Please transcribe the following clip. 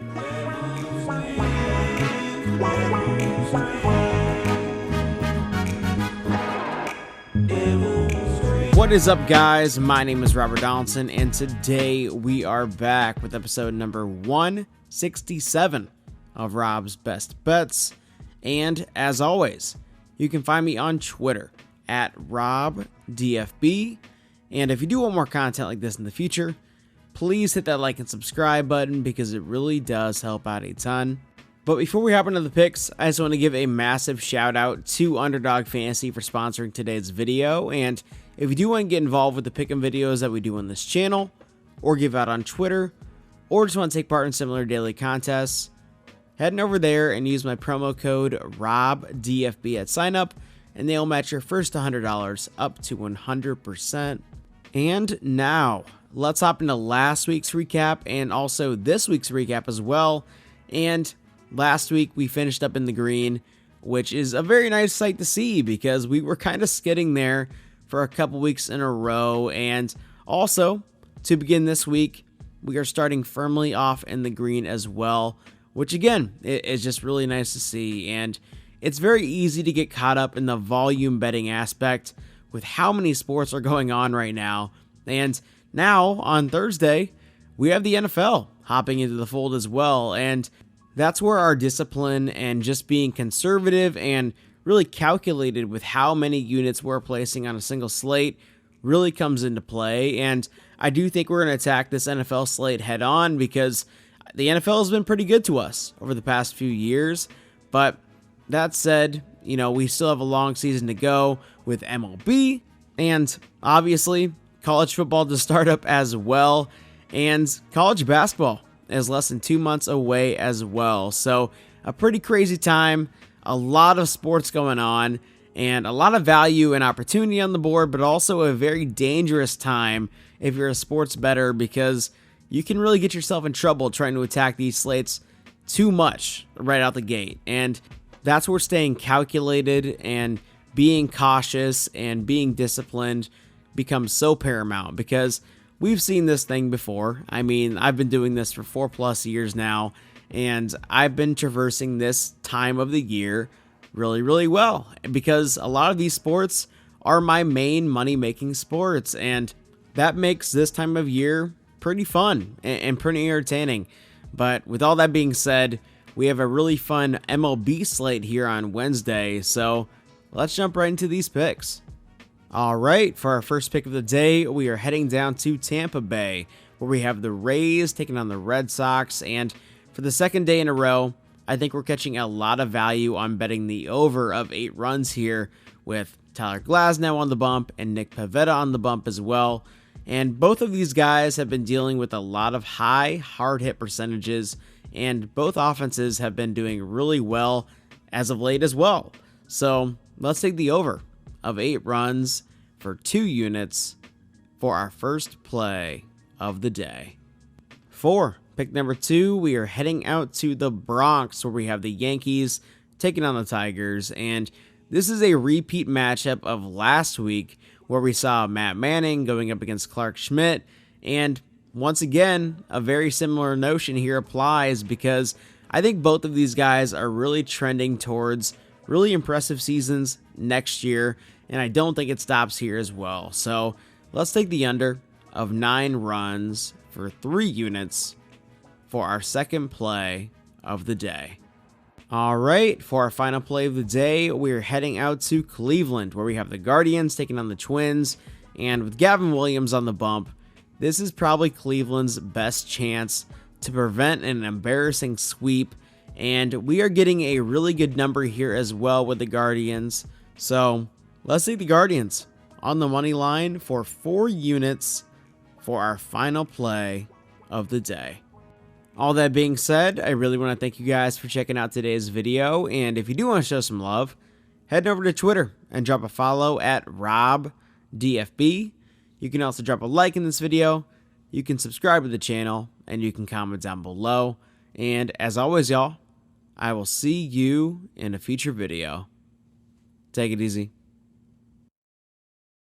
What is up, guys? My name is Rob Donaldson, and today we are back with episode number 167 of Rob's Best Bets. And as always, you can find me on Twitter at RobDFB. And if you do want more content like this in the future, please hit that like and subscribe button because it really does help out a ton. But before we hop into the picks, I just want to give a massive shout out to Underdog Fantasy for sponsoring today's video. And if you do want to get involved with the pick'em videos that we do on this channel, or give out on Twitter, or just want to take part in similar daily contests, head over there and use my promo code ROBDFB at sign up, and they'll match your first $100 up to 100%. And now, let's hop into last week's recap and also this week's recap as well. And last week we finished up in the green, which is a very nice sight to see because we were kind of skidding there for a couple weeks in a row. And also, to begin this week, we are starting firmly off in the green as well, which again is just really nice to see. And it's very easy to get caught up in the volume betting aspect with how many sports are going on right now. And now on Thursday, we have the NFL hopping into the fold as well. And that's where our discipline and just being conservative and really calculated with how many units we're placing on a single slate really comes into play. And I do think we're going to attack this NFL slate head on because the NFL has been pretty good to us over the past few years. But that said, you know, we still have a long season to go with MLB and obviously college football to start up as well. And college basketball is less than 2 months away as well. So a pretty crazy time. A lot of sports going on and a lot of value and opportunity on the board, but also a very dangerous time if you're a sports bettor because you can really get yourself in trouble trying to attack these slates too much right out the gate. And that's where staying calculated and being cautious and being disciplined becomes so paramount because we've seen this thing before. I mean, I've been doing this for 4+ years now, and I've been traversing this time of the year really, really well because a lot of these sports are my main money-making sports, and that makes this time of year pretty fun and pretty entertaining. But with all that being said, we have a really fun MLB slate here on Wednesday, so let's jump right into these picks. All right, for our first pick of the day, we are heading down to Tampa Bay, where we have the Rays taking on the Red Sox, and for the second day in a row, I think we're catching a lot of value on betting the over of 8 runs here with Tyler Glasnow on the bump and Nick Pivetta on the bump as well. And both of these guys have been dealing with a lot of high hard hit percentages, and both offenses have been doing really well as of late as well. So let's take the over of 8 runs for 2 units for our first play of the day. For pick number 2, we are heading out to the Bronx where we have the Yankees taking on the Tigers, and this is a repeat matchup of last week where we saw Matt Manning going up against Clark Schmidt, and once again, a very similar notion here applies because I think both of these guys are really trending towards really impressive seasons next year, and I don't think it stops here as well. So let's take the under of 9 runs for 3 units for our second play of the day. All right, for our final play of the day, we're heading out to Cleveland, where we have the Guardians taking on the Twins, and with Gavin Williams on the bump, this is probably Cleveland's best chance to prevent an embarrassing sweep, and we are getting a really good number here as well with the Guardians. So let's take the Guardians on the money line for 4 units for our final play of the day. All that being said, I really want to thank you guys for checking out today's video, and if you do want to show some love, head over to Twitter and drop a follow at RobDFB. You can also drop a like in this video, you can subscribe to the channel, and you can comment down below. And as always, y'all, I will see you in a future video. Take it easy.